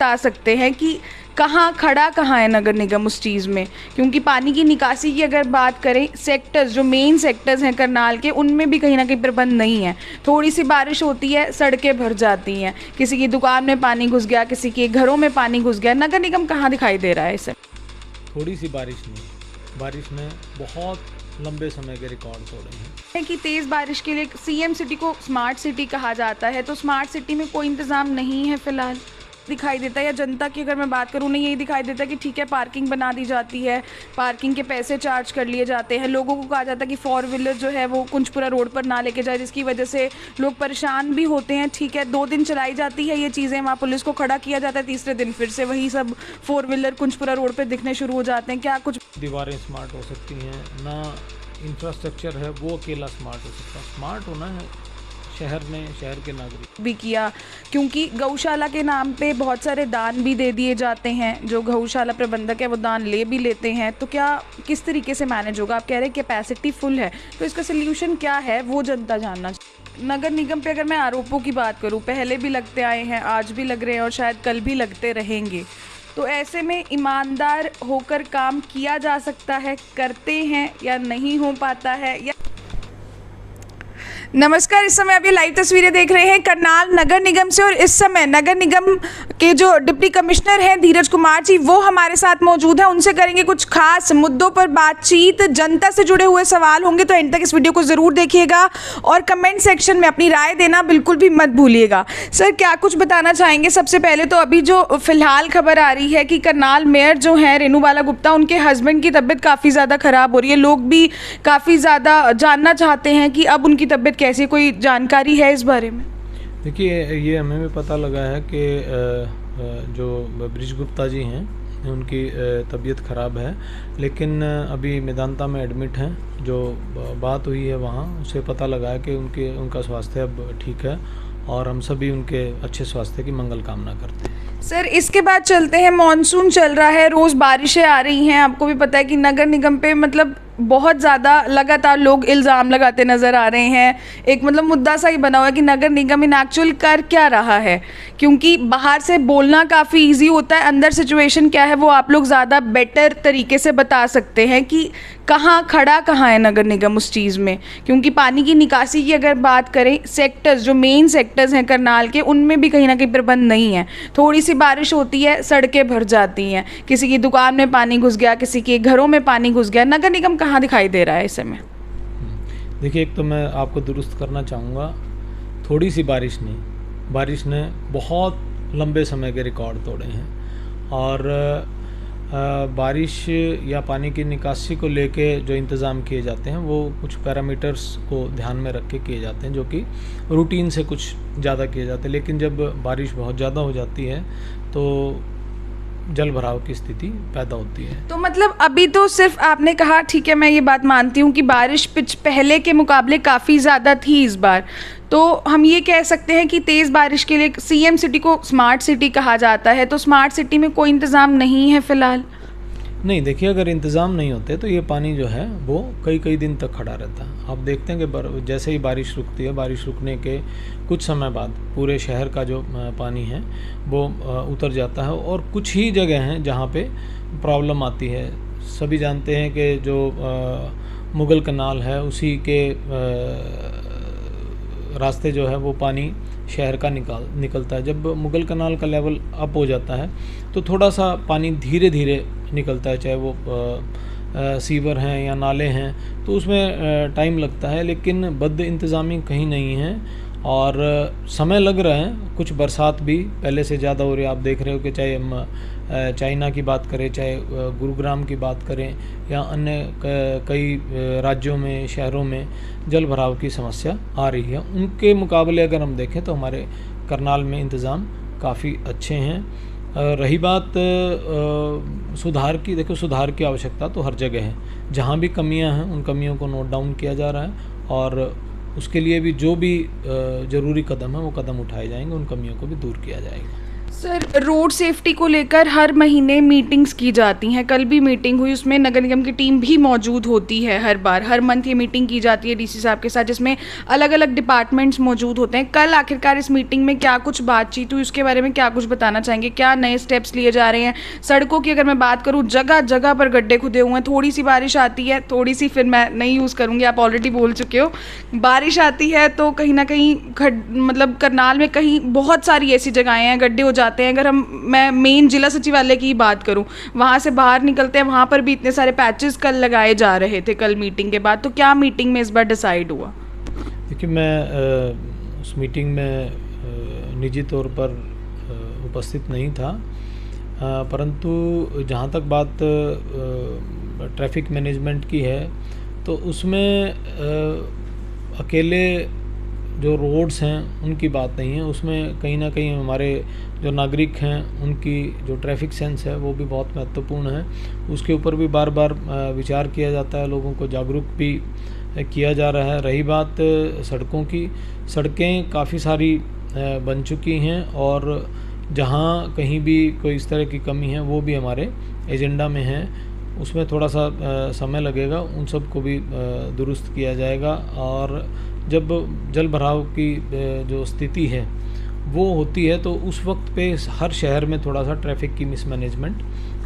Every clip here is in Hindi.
बता सकते हैं कि कहाँ है नगर निगम उस चीज़ में, क्योंकि पानी की निकासी की अगर बात करें, सेक्टर्स जो मेन सेक्टर्स हैं करनाल के, उनमें भी कहीं ना कहीं प्रबंध नहीं है। थोड़ी सी बारिश होती है, सड़कें भर जाती हैं, किसी की दुकान में पानी घुस गया, किसी के घरों में पानी घुस गया। नगर निगम कहाँ दिखाई दे रहा है इसे? थोड़ी सी बारिश नहीं, बारिश ने बहुत लंबे समय के रिकॉर्ड तोड़े हैं। कि तेज़ बारिश के लिए सीएम सिटी को स्मार्ट सिटी कहा जाता है, तो स्मार्ट सिटी में कोई इंतज़ाम नहीं है फ़िलहाल दिखाई देता है। या जनता की अगर मैं बात करूँ, उन्हें यही दिखाई देता है कि ठीक है, पार्किंग बना दी जाती है, पार्किंग के पैसे चार्ज कर लिए जाते हैं, लोगों को कहा जाता है कि 4 व्हीलर जो है वो कुंजपुरा रोड पर ना लेके जाए, जिसकी वजह से लोग परेशान भी होते हैं। ठीक है, 2 दिन चलाई जाती है ये चीज़ें, वहाँ पुलिस को खड़ा किया जाता है, तीसरे दिन फिर से वही सब 4 व्हीलर कुंजपुरा रोड पर दिखने शुरू हो जाते हैं। क्या कुछ दीवारें स्मार्ट हो सकती हैं ना, इंफ्रास्ट्रक्चर है वो अकेला स्मार्ट हो सकता है। स्मार्ट होना है शहर में, शहर के नागरिक भी किया, क्योंकि गौशाला के नाम पे बहुत सारे दान भी दे दिए जाते हैं। जो गौशाला प्रबंधक है वो दान ले भी लेते हैं, तो क्या किस तरीके से मैनेज होगा? आप कह रहे हैं कैपेसिटी फुल है, तो इसका सोल्यूशन क्या है वो जनता जानना चाहिए। नगर निगम पे अगर मैं आरोपों की बात करूँ, पहले भी लगते आए हैं, आज भी लग रहे हैं और शायद कल भी लगते रहेंगे, तो ऐसे में ईमानदार होकर काम किया जा सकता है, करते हैं या नहीं हो पाता है? या नमस्कार, इस समय अभी लाइव तस्वीरें देख रहे हैं करनाल नगर निगम से, और इस समय नगर निगम के जो डिप्टी कमिश्नर हैं धीरज कुमार जी, वो हमारे साथ मौजूद हैं। उनसे करेंगे कुछ खास मुद्दों पर बातचीत, जनता से जुड़े हुए सवाल होंगे, तो एंड तक इस वीडियो को ज़रूर देखिएगा और कमेंट सेक्शन में अपनी राय देना बिल्कुल भी मत भूलिएगा। सर, क्या कुछ बताना चाहेंगे? सबसे पहले तो अभी जो फिलहाल खबर आ रही है कि करनाल मेयर जो हैं रेणुबाला गुप्ता, उनके हस्बैंड की तबीयत काफ़ी ज़्यादा ख़राब हो रही है, लोग भी काफ़ी ज़्यादा जानना चाहते हैं कि अब उनकी तबीयत कैसी, कोई जानकारी है इस बारे में? देखिए, ये हमें भी पता लगा है कि जो ब्रिज गुप्ता जी हैं उनकी तबीयत ख़राब है, लेकिन अभी मेदांता में एडमिट हैं। जो बात हुई है वहाँ उससे पता लगा है कि उनका स्वास्थ्य अब ठीक है, और हम सभी उनके अच्छे स्वास्थ्य की मंगल कामना करते हैं। सर, इसके बाद चलते हैं, मॉनसून चल रहा है, रोज़ बारिशें आ रही हैं, आपको भी पता है कि नगर निगम पे मतलब बहुत ज़्यादा लगातार लोग इल्ज़ाम लगाते नज़र आ रहे हैं। एक मतलब मुद्दा सा ही बना हुआ है कि नगर निगम इन एक्चुअल कर क्या रहा है, क्योंकि बाहर से बोलना काफ़ी इजी होता है, अंदर सिचुएशन क्या है वो आप लोग ज़्यादा बेटर तरीके से बता सकते हैं कि कहाँ है नगर निगम उस चीज़ में, क्योंकि पानी की निकासी की अगर बात करें, सेक्टर्स जो मेन सेक्टर्स हैं करनाल के, उनमें भी कहीं ना कहीं प्रबंध नहीं है। थोड़ी सी बारिश होती है, सड़कें भर जाती हैं, किसी की दुकान में पानी घुस गया, किसी के घरों में पानी घुस गया। नगर निगम कहाँ दिखाई दे रहा है इस समय? देखिए, एक तो मैं आपको दुरुस्त करना चाहूँगा, थोड़ी सी बारिश नहीं, बारिश ने बहुत लंबे समय के रिकॉर्ड तोड़े हैं। और बारिश या पानी की निकासी को लेके जो इंतज़ाम किए जाते हैं वो कुछ पैरामीटर्स को ध्यान में रख के किए जाते हैं, जो कि रूटीन से कुछ ज़्यादा किए जाते हैं। लेकिन जब बारिश बहुत ज़्यादा हो जाती है तो जल भराव की स्थिति पैदा होती है। तो मतलब अभी तो सिर्फ आपने कहा, ठीक है, मैं ये बात मानती हूँ कि बारिश पहले के मुकाबले काफ़ी ज़्यादा थी इस बार, तो हम ये कह सकते हैं कि तेज़ बारिश के लिए सीएम सिटी को स्मार्ट सिटी कहा जाता है, तो स्मार्ट सिटी में कोई इंतज़ाम नहीं है फ़िलहाल? नहीं, देखिए, अगर इंतज़ाम नहीं होते तो ये पानी जो है वो कई कई दिन तक खड़ा रहता है। आप देखते हैं कि जैसे ही बारिश रुकती है, बारिश रुकने के कुछ समय बाद पूरे शहर का जो पानी है वो उतर जाता है, और कुछ ही जगह हैं जहाँ पे प्रॉब्लम आती है। सभी जानते हैं कि जो मुगल कनाल है उसी के रास्ते जो है वो पानी शहर का निकलता है। जब मुगल कनाल का लेवल अप हो जाता है तो थोड़ा सा पानी धीरे धीरे निकलता है, चाहे वो सीवर हैं या नाले हैं, तो उसमें टाइम लगता है, लेकिन बद इंतज़ामी कहीं नहीं है और समय लग रहा है। कुछ बरसात भी पहले से ज़्यादा हो रही है। आप देख रहे हो कि चाहे हम चाइना की बात करें, चाहे गुरुग्राम की बात करें, या अन्य कई राज्यों में, शहरों में जल भराव की समस्या आ रही है। उनके मुकाबले अगर हम देखें तो हमारे करनाल में इंतज़ाम काफ़ी अच्छे हैं। रही बात सुधार की, देखो, सुधार की आवश्यकता तो हर जगह है। जहाँ भी कमियां हैं उन कमियों को नोट डाउन किया जा रहा है, और उसके लिए भी जो भी ज़रूरी कदम है वो कदम उठाए जाएंगे, उन कमियों को भी दूर किया जाएगा। सर, रोड सेफ्टी को लेकर हर महीने मीटिंग्स की जाती हैं। कल भी मीटिंग हुई, उसमें नगर निगम की टीम भी मौजूद होती है। हर बार हर मंथ ये मीटिंग की जाती है डीसी साहब के साथ, जिसमें अलग अलग डिपार्टमेंट्स मौजूद होते हैं। कल आखिरकार इस मीटिंग में क्या कुछ बातचीत हुई, उसके बारे में क्या कुछ बताना चाहेंगे? क्या नए स्टेप्स लिए जा रहे हैं? सड़कों की अगर मैं बात करूँ, जगह जगह पर गड्ढे खुदे हुए हैं। थोड़ी सी बारिश आती है, थोड़ी सी, फिर मैं नहीं यूज़ करूँगी, आप ऑलरेडी बोल चुके हो, बारिश आती है तो कहीं ना कहीं मतलब करनाल में कहीं बहुत सारी ऐसी जगहें हैं, गड्ढे हो जाते हैं। अगर मैं मेन जिला सचिवालय की बात करूं, वहाँ से बाहर निकलते हैं, वहाँ पर भी इतने सारे पैचेस कल लगाए जा रहे थे कल मीटिंग के बाद। तो क्या मीटिंग में इस बार डिसाइड हुआ? देखिए, मैं उस मीटिंग में निजी तौर पर उपस्थित नहीं था, परंतु जहाँ तक बात ट्रैफिक मैनेजमेंट की है तो उसमें अकेले जो रोड्स हैं उनकी बात नहीं है। उसमें कहीं ना कहीं हमारे जो नागरिक हैं उनकी जो ट्रैफिक सेंस है वो भी बहुत महत्वपूर्ण है। उसके ऊपर भी बार बार विचार किया जाता है, लोगों को जागरूक भी किया जा रहा है। रही बात सड़कों की, सड़कें काफ़ी सारी बन चुकी हैं और जहाँ कहीं भी कोई इस तरह की कमी है वो भी हमारे एजेंडा में है। उसमें थोड़ा सा समय लगेगा, उन सब को भी दुरुस्त किया जाएगा। और जब जल भराव की जो स्थिति है वो होती है तो उस वक्त पे हर शहर में थोड़ा सा ट्रैफिक की मिसमैनेजमेंट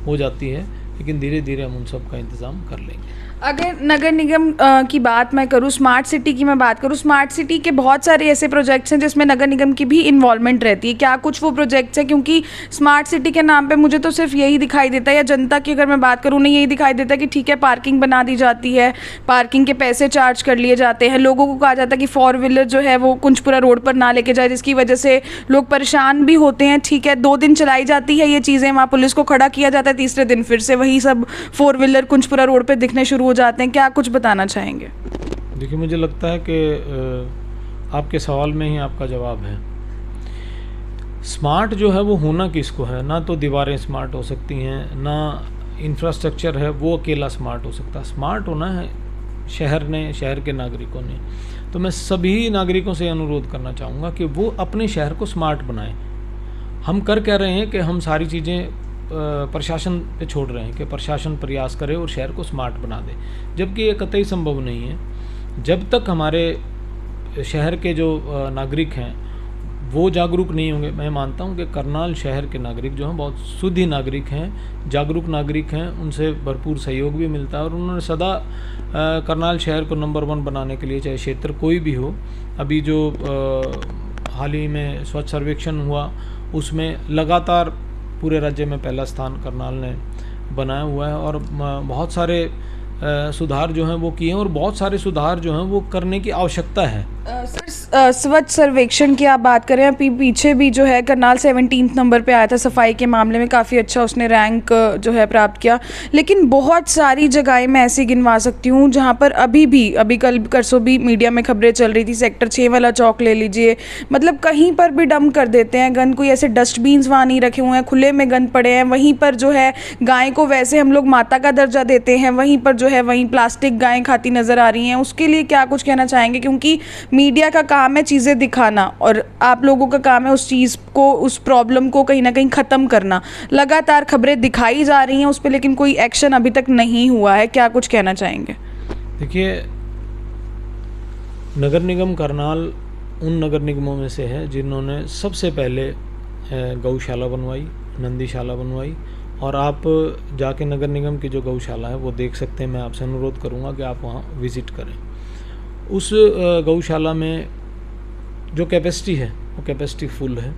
हो जाती है, लेकिन धीरे धीरे हम उन सब का इंतज़ाम कर लेंगे। अगर नगर निगम की बात मैं करूँ, स्मार्ट सिटी की मैं बात करूँ, स्मार्ट सिटी के बहुत सारे ऐसे प्रोजेक्ट्स हैं जिसमें नगर निगम की भी इन्वॉल्वमेंट रहती है। क्या कुछ वो प्रोजेक्ट्स हैं? क्योंकि स्मार्ट सिटी के नाम पे मुझे तो सिर्फ यही दिखाई देता है, या जनता की अगर मैं बात करूँ उन्हें यही दिखाई देता है कि ठीक है, पार्किंग बना दी जाती है, पार्किंग के पैसे चार्ज कर लिए जाते हैं, लोगों को कहा जाता है कि 4 व्हीलर जो है वो कुंजपुरा रोड पर ना लेके जाए, जिसकी वजह से लोग परेशान भी होते हैं। ठीक है, 2 दिन चलाई जाती है ये चीज़ें, वहाँ पुलिस को खड़ा किया जाता है, तीसरे दिन फिर से वही सब 4 व्हीलर कुंजपुरा रोड पर दिखने शुरू हो जाते हैं। क्या कुछ बताना चाहेंगे? देखिए, मुझे लगता है कि आपके सवाल में ही आपका जवाब है। स्मार्ट जो है वो होना किसको है? ना तो दीवारें स्मार्ट हो सकती हैं, ना इंफ्रास्ट्रक्चर है वो अकेला स्मार्ट हो सकता है। स्मार्ट होना है शहर ने, शहर के नागरिकों ने। तो मैं सभी नागरिकों से अनुरोध करना चाहूँगा कि वो अपने शहर को स्मार्ट बनाएं। हम कर क्या रहे हैं कि हम सारी चीज़ें प्रशासन पे छोड़ रहे हैं कि प्रशासन प्रयास करे और शहर को स्मार्ट बना दे, जबकि ये कतई संभव नहीं है। जब तक हमारे शहर के जो नागरिक हैं वो जागरूक नहीं होंगे। मैं मानता हूँ कि करनाल शहर के नागरिक जो हैं बहुत शुद्ध नागरिक हैं, जागरूक नागरिक हैं, उनसे भरपूर सहयोग भी मिलता है और उन्होंने सदा करनाल शहर को नंबर 1 बनाने के लिए, चाहे क्षेत्र कोई भी हो। अभी जो हाल ही में स्वच्छ सर्वेक्षण हुआ उसमें लगातार पूरे राज्य में पहला स्थान करनाल ने बनाया हुआ है और बहुत सारे सुधार जो हैं वो किए हैं और बहुत सारे सुधार जो हैं वो करने की आवश्यकता है। सर, स्वच्छ सर्वेक्षण की आप बात करें, अभी पीछे भी जो है करनाल 17 नंबर पे आया था सफाई के मामले में, काफ़ी अच्छा उसने रैंक जो है प्राप्त किया। लेकिन बहुत सारी जगहें मैं ऐसी गिनवा सकती हूँ जहाँ पर अभी कल परसों भी मीडिया में खबरें चल रही थी, सेक्टर 6 वाला चौक ले लीजिए, मतलब कहीं पर भी डंप कर देते हैं गंद। कोई ऐसे डस्टबिन्स वहाँ नहीं रखे हुए हैं, खुले में गंद पड़े हैं। वहीं पर जो है गाय को वैसे हम लोग माता का दर्जा देते हैं, वहीं पर जो है वहीं प्लास्टिक गायें खाती नज़र आ रही हैं। उसके लिए क्या कुछ कहना चाहेंगे? क्योंकि मीडिया का काम है चीज़ें दिखाना और आप लोगों का काम है उस चीज़ को, उस प्रॉब्लम को कहीं ना कहीं ख़त्म करना। लगातार खबरें दिखाई जा रही हैं उस पर, लेकिन कोई एक्शन अभी तक नहीं हुआ है। क्या कुछ कहना चाहेंगे? देखिए, नगर निगम करनाल उन नगर निगमों में से है जिन्होंने सबसे पहले गौशाला बनवाई, नंदीशाला बनवाई। और आप जाके नगर निगम की जो गौशाला है वो देख सकते हैं। मैं आपसे अनुरोध करूँगा कि आप वहाँ विज़िट करें। उस गौशाला में जो कैपेसिटी है वो कैपेसिटी फुल है।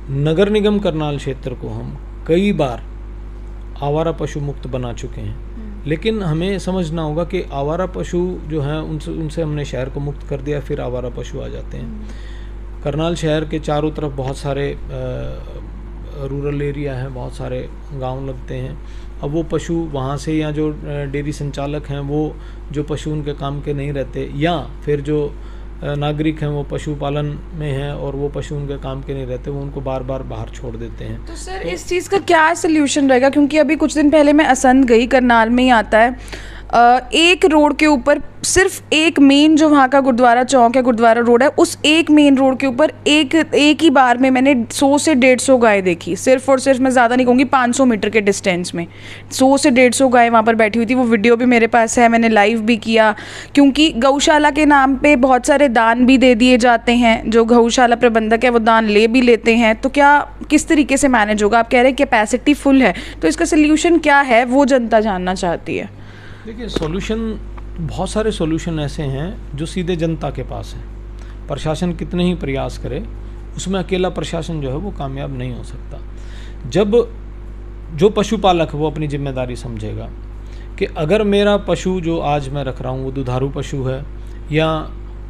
नगर निगम करनाल क्षेत्र को हम कई बार आवारा पशु मुक्त बना चुके हैं, लेकिन हमें समझना होगा कि आवारा पशु जो हैं उनसे हमने शहर को मुक्त कर दिया, फिर आवारा पशु आ जाते हैं। करनाल शहर के चारों तरफ बहुत सारे रूरल एरिया है, बहुत सारे गांव लगते हैं। अब वो पशु वहाँ से, या जो डेयरी संचालक हैं वो जो पशु उनके काम के नहीं रहते, या फिर जो नागरिक हैं वो पशुपालन में हैं और वो पशु उनके काम के नहीं रहते, वो उनको बार बार बाहर छोड़ देते हैं। तो सर, इस चीज़ का क्या सल्यूशन रहेगा? क्योंकि अभी कुछ दिन पहले मैं असंध गई, करनाल में ही आता है, एक रोड के ऊपर सिर्फ एक मेन जो वहाँ का गुरुद्वारा चौक है, गुरुद्वारा रोड है, उस एक मेन रोड के ऊपर एक ही बार में मैंने 100 से 150 गाय देखी। सिर्फ और सिर्फ, मैं ज़्यादा नहीं कहूँगी, 500 मीटर के डिस्टेंस में 100 से 150 गाय वहाँ पर बैठी हुई थी। वो वीडियो भी मेरे पास है, मैंने लाइव भी किया, क्योंकि गौशाला के नाम पे बहुत सारे दान भी दे दिए जाते हैं। जो गौशाला प्रबंधक है वो दान ले भी लेते हैं। तो क्या किस तरीके से मैनेज होगा? आप कह रहे हैं कैपेसिटी फुल है, तो इसका सोल्यूशन क्या है, वो जनता जानना चाहती है। देखिए, सॉल्यूशन, बहुत सारे सॉल्यूशन ऐसे हैं जो सीधे जनता के पास हैं। प्रशासन कितने ही प्रयास करे, उसमें अकेला प्रशासन जो है वो कामयाब नहीं हो सकता। जब जो पशुपालक है वो अपनी जिम्मेदारी समझेगा कि अगर मेरा पशु जो आज मैं रख रहा हूँ वो दुधारू पशु है या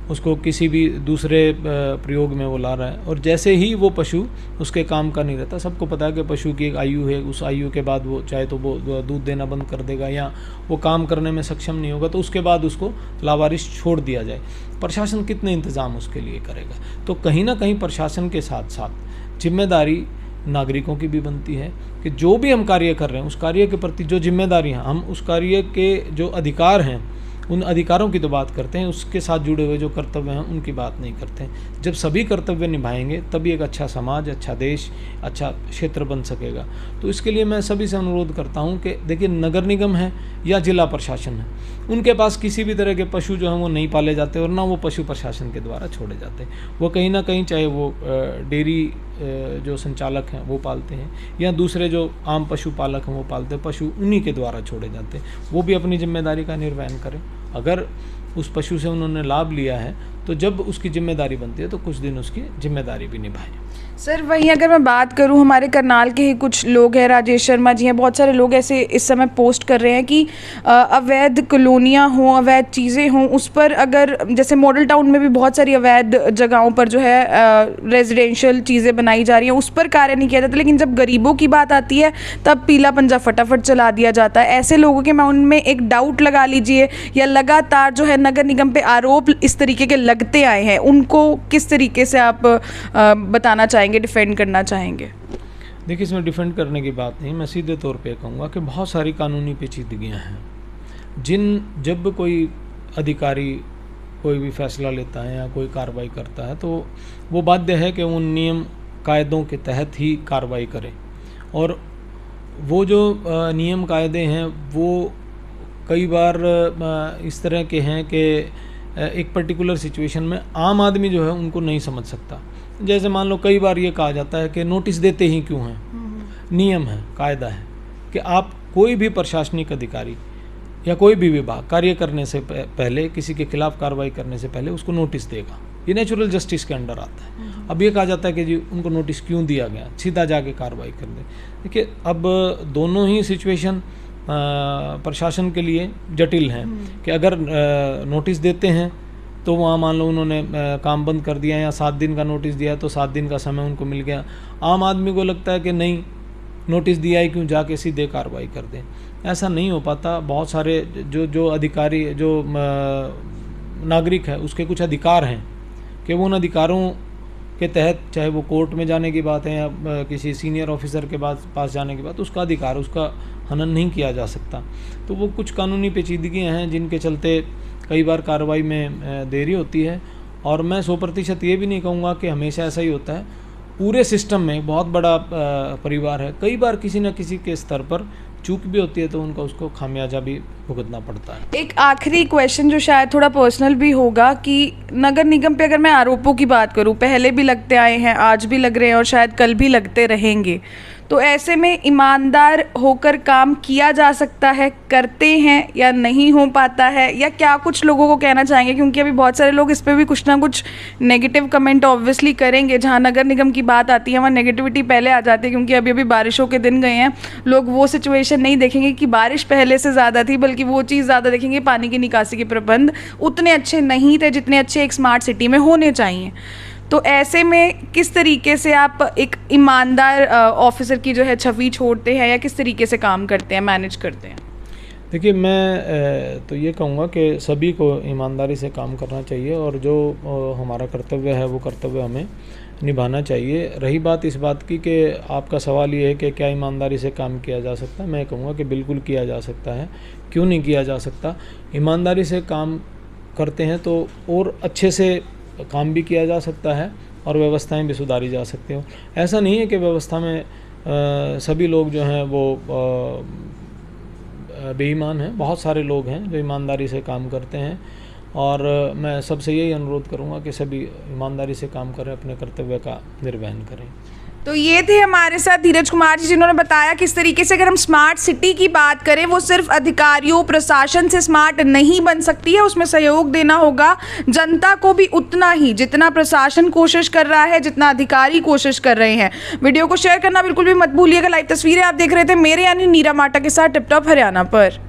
उसको किसी भी दूसरे प्रयोग में वो ला रहा है, और जैसे ही वो पशु उसके काम का नहीं रहता, सबको पता है कि पशु की एक आयु है, उस आयु के बाद वो चाहे तो वो दूध देना बंद कर देगा या वो काम करने में सक्षम नहीं होगा, तो उसके बाद उसको लावारिस छोड़ दिया जाए। प्रशासन कितने इंतज़ाम उसके लिए करेगा? तो कहीं ना कहीं प्रशासन के साथ साथ जिम्मेदारी नागरिकों की भी बनती है कि जो भी हम कार्य कर रहे हैं उस कार्य के प्रति जो जिम्मेदारी हैं, हम उस कार्य के जो अधिकार हैं उन अधिकारों की तो बात करते हैं, उसके साथ जुड़े हुए जो कर्तव्य हैं उनकी बात नहीं करते हैं। जब सभी कर्तव्य निभाएंगे तभी एक अच्छा समाज, अच्छा देश, अच्छा क्षेत्र बन सकेगा। तो इसके लिए मैं सभी से अनुरोध करता हूं कि देखिए, नगर निगम है या जिला प्रशासन है, उनके पास किसी भी तरह के पशु जो हैं वो नहीं पाले जाते और ना वो पशु प्रशासन के द्वारा छोड़े जाते। वो कहीं ना कहीं, चाहे वो डेयरी जो संचालक हैं वो पालते हैं या दूसरे जो आम पशुपालक हैं वो पालते हैं, पशु उन्हीं के द्वारा छोड़े जाते हैं। वो भी अपनी जिम्मेदारी का निर्वहन करें। अगर उस पशु से उन्होंने लाभ लिया है तो जब उसकी जिम्मेदारी बनती है तो कुछ दिन उसकी जिम्मेदारी भी निभाएं। सर, वहीं अगर मैं बात करूं, हमारे करनाल के ही कुछ लोग हैं, राजेश शर्मा जी हैं, बहुत सारे लोग ऐसे इस समय पोस्ट कर रहे हैं कि अवैध कॉलोनियां हों, अवैध चीज़ें हों, उस पर अगर जैसे मॉडल टाउन में भी बहुत सारी अवैध जगहों पर जो है रेजिडेंशियल चीज़ें बनाई जा रही हैं, उस पर कार्य नहीं किया जाता, लेकिन जब गरीबों की बात आती है तब पीला पंजा फटाफट चला दिया जाता है। ऐसे लोगों के मन में एक डाउट लगा लीजिए या लगातार जो है नगर निगम पे आरोप इस तरीके के लगते आए हैं, उनको किस तरीके से आप बताना चाहेंगे, डिफेंड करना चाहेंगे? देखिए, इसमें डिफेंड करने की बात नहीं, मैं सीधे तौर पे कहूँगा कि बहुत सारी कानूनी पेचीदगियाँ हैं जब कोई अधिकारी कोई भी फैसला लेता है या कोई कार्रवाई करता है तो वो बाध्य है कि उन नियम कायदों के तहत ही कार्रवाई करे। और वो जो नियम कायदे हैं वो कई बार इस तरह के हैं कि एक पर्टिकुलर सिचुएशन में आम आदमी जो है उनको नहीं समझ सकता। जैसे मान लो, कई बार ये कहा जाता है कि नोटिस देते ही क्यों हैं? नियम है, कायदा है कि आप कोई भी प्रशासनिक अधिकारी या कोई भी विभाग कार्य करने से पहले, किसी के खिलाफ कार्रवाई करने से पहले उसको नोटिस देगा। ये नेचुरल जस्टिस के अंडर आता है। अब ये कहा जाता है कि जी उनको नोटिस क्यों दिया गया, सीधा जाके कार्रवाई कर दे। देखिए, अब दोनों ही सिचुएशन प्रशासन के लिए जटिल हैं कि अगर नोटिस देते हैं तो वहाँ मान लो उन्होंने काम बंद कर दिया या 7 दिन का नोटिस दिया तो 7 दिन का समय उनको मिल गया। आम आदमी को लगता है कि नहीं, नोटिस दिया ही क्यों, जाके सीधे कार्रवाई कर दें। ऐसा नहीं हो पाता। बहुत सारे जो अधिकारी, जो नागरिक है, उसके कुछ अधिकार हैं कि वो उन अधिकारों के तहत, चाहे वो कोर्ट में जाने की बात है या किसी सीनियर ऑफिसर के पास जाने की बात, उसका अधिकार, उसका हनन नहीं किया जा सकता। तो वो कुछ कानूनी पेचीदगियाँ हैं जिनके चलते कई बार कार्रवाई में देरी होती है। और मैं 100% ये भी नहीं कहूँगा कि हमेशा ऐसा ही होता है। पूरे सिस्टम में बहुत बड़ा परिवार है, कई बार किसी न किसी के स्तर पर चूक भी होती है तो उसको खामियाजा भी भुगतना पड़ता है। एक आखिरी क्वेश्चन जो शायद थोड़ा पर्सनल भी होगा कि नगर निगम पे अगर मैं आरोपों की बात करूं, पहले भी लगते आए हैं, आज भी लग रहे हैं और शायद कल भी लगते रहेंगे, तो ऐसे में ईमानदार होकर काम किया जा सकता है, करते हैं या नहीं हो पाता है, या क्या कुछ लोगों को कहना चाहेंगे? क्योंकि अभी बहुत सारे लोग इस पर भी कुछ ना कुछ नेगेटिव कमेंट ऑब्वियसली करेंगे। जहाँ नगर निगम की बात आती है वहाँ नेगेटिविटी पहले आ जाती है, क्योंकि अभी बारिशों के दिन गए हैं। लोग वो सिचुएशन नहीं देखेंगे कि बारिश पहले से ज़्यादा थी, बल्कि वो चीज़ ज़्यादा देखेंगे, पानी की निकासी के प्रबंध उतने अच्छे नहीं थे जितने अच्छे एक स्मार्ट सिटी में होने चाहिए। तो ऐसे में किस तरीके से आप एक ईमानदार ऑफिसर की जो है छवि छोड़ते हैं, या किस तरीके से काम करते हैं, मैनेज करते हैं? देखिए, मैं तो ये कहूँगा कि सभी को ईमानदारी से काम करना चाहिए और जो हमारा कर्तव्य है वो कर्तव्य हमें निभाना चाहिए। रही बात इस बात की कि आपका सवाल ये है कि क्या ईमानदारी से काम किया जा सकता है, मैं कहूँगा कि बिल्कुल किया जा सकता है। क्यों नहीं किया जा सकता? ईमानदारी से काम करते हैं तो और अच्छे से काम भी किया जा सकता है और व्यवस्थाएं भी सुधारी जा सकती हो। ऐसा नहीं है कि व्यवस्था में सभी लोग जो हैं वो बेईमान हैं। बहुत सारे लोग हैं जो ईमानदारी से काम करते हैं और मैं सबसे यही अनुरोध करूंगा कि सभी ईमानदारी से काम करें, अपने कर्तव्य का निर्वहन करें। तो ये थे हमारे साथ धीरज कुमार जी, जिन्होंने बताया किस तरीके से अगर हम स्मार्ट सिटी की बात करें, वो सिर्फ अधिकारियों प्रशासन से स्मार्ट नहीं बन सकती है, उसमें सहयोग देना होगा जनता को भी उतना ही, जितना प्रशासन कोशिश कर रहा है, जितना अधिकारी कोशिश कर रहे हैं। वीडियो को शेयर करना बिल्कुल भी मत भूलिएगा। लाइव तस्वीरें आप देख रहे थे मेरे यानी नीरा माटा के साथ टिप टॉप हरियाणा पर।